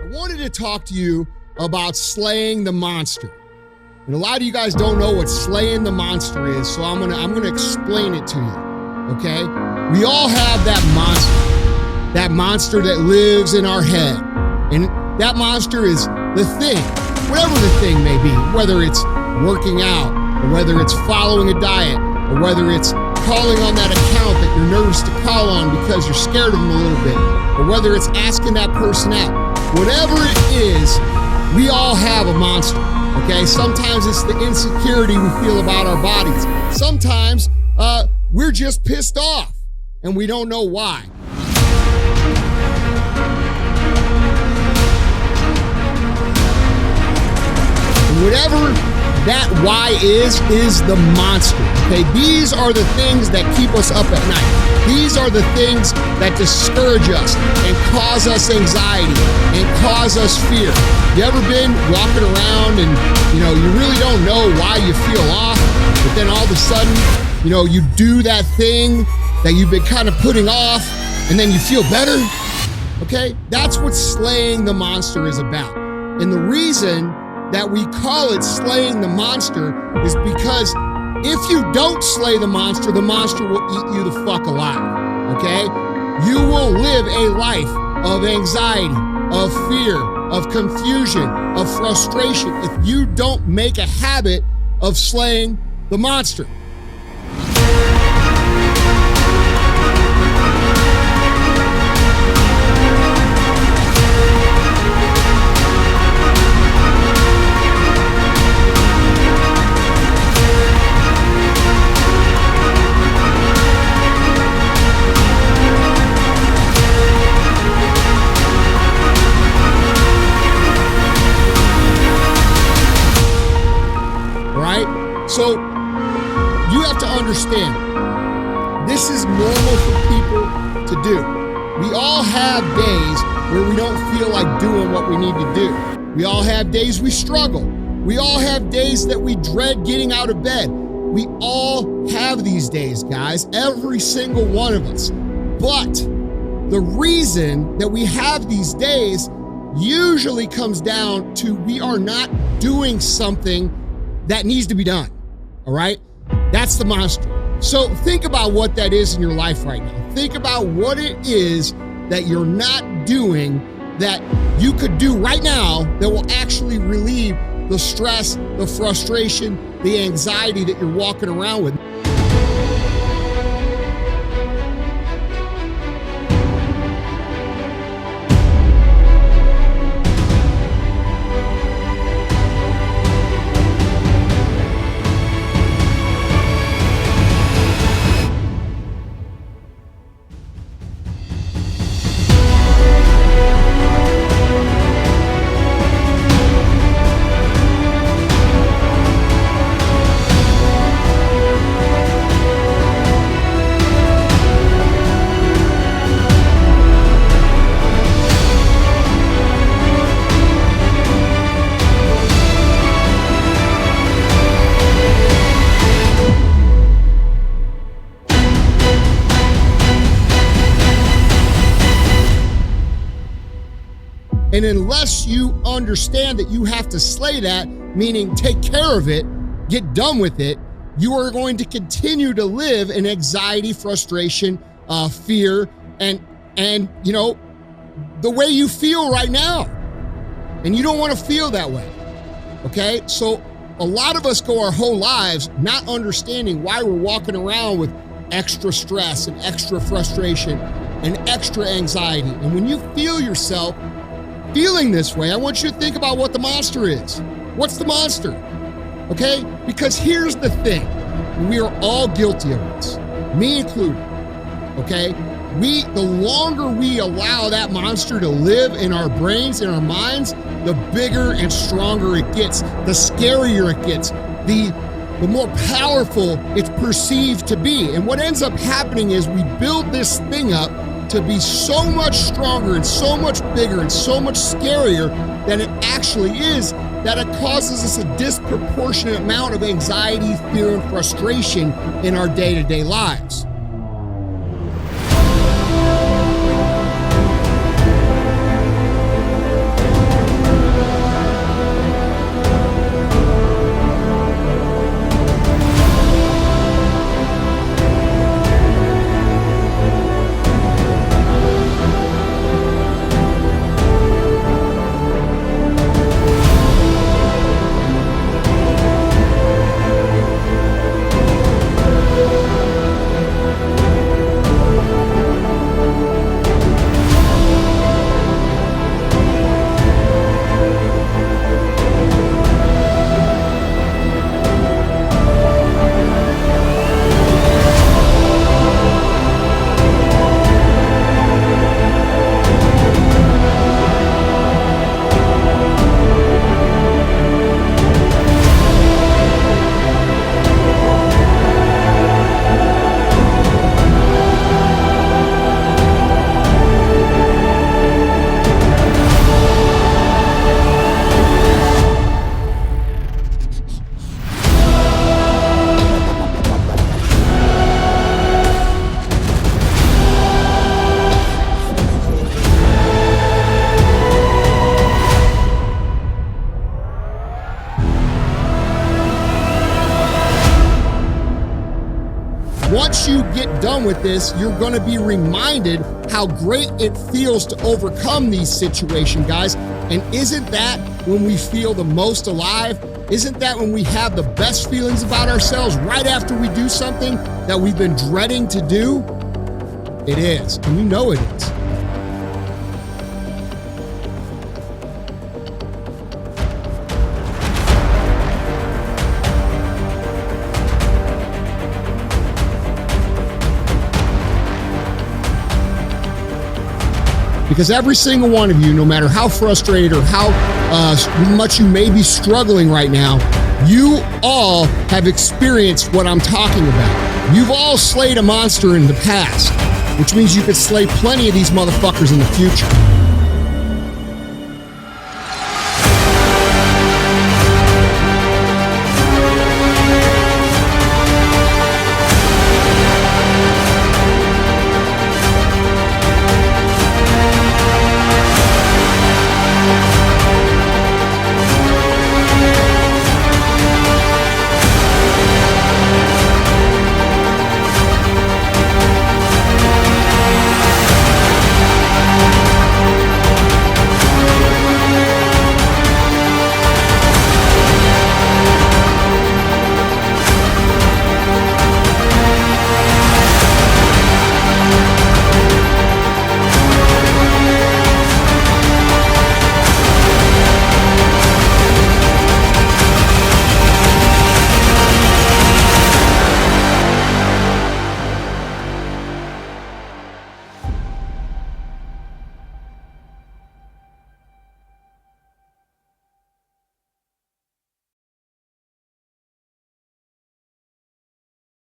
I wanted to talk to you about slaying the monster. And a lot of you guys don't know what slaying the monster is, so I'm gonna explain it to you, okay? We all have that monster that lives in our head. And that monster is the thing, whatever the thing may be, whether it's working out, or whether it's following a diet, or whether it's calling on that account that you're nervous to call on because you're scared of them a little bit, or whether it's asking that person out. Whatever it is, we all have a monster, okay? Sometimes it's the insecurity we feel about our bodies. Sometimes we're just pissed off and we don't know why. And whatever that why is the monster, okay? These are the things that keep us up at night. These are the things that discourage us and cause us anxiety and cause us fear. You ever been walking around and, you really don't know why you feel off, but then all of a sudden, you do that thing that you've been kind of putting off and then you feel better, okay? That's what slaying the monster is about. And the reason that we call it slaying the monster is because if you don't slay the monster will eat you the fuck alive, okay? You will live a life of anxiety, of fear, of confusion, of frustration if you don't make a habit of slaying the monster. So you have to understand, this is normal for people to do. We all have days where we don't feel like doing what we need to do. We all have days we struggle. We all have days that we dread getting out of bed. We all have these days, guys, every single one of us. But the reason that we have these days usually comes down to we are not doing something that needs to be done. All right? That's the monster. So think about what that is in your life right now. Think about what it is that you're not doing that you could do right now that will actually relieve the stress, the frustration, the anxiety that you're walking around with. And unless you understand that you have to slay that, meaning take care of it, get done with it, you are going to continue to live in anxiety, frustration, fear, and the way you feel right now. And you don't want to feel that way, okay? So a lot of us go our whole lives not understanding why we're walking around with extra stress and extra frustration and extra anxiety. And when you feel yourself feeling this way, I want you to think about what the monster is. What's the monster? Okay? Because here's the thing. We are all guilty of this, me included. Okay? The longer we allow that monster to live in our brains, in our minds, the bigger and stronger it gets, the scarier it gets, the more powerful it's perceived to be. And what ends up happening is we build this thing up to be so much stronger and so much bigger and so much scarier than it actually is, that it causes us a disproportionate amount of anxiety, fear, and frustration in our day-to-day lives. done with this, you're going to be reminded how great it feels to overcome these situations, guys. And isn't that when we feel the most alive? Isn't that when we have the best feelings about ourselves right after we do something that we've been dreading to do? It is, and we know it is. Because every single one of you, no matter how frustrated or how much you may be struggling right now, you all have experienced what I'm talking about. You've all slayed a monster in the past, which means you could slay plenty of these motherfuckers in the future.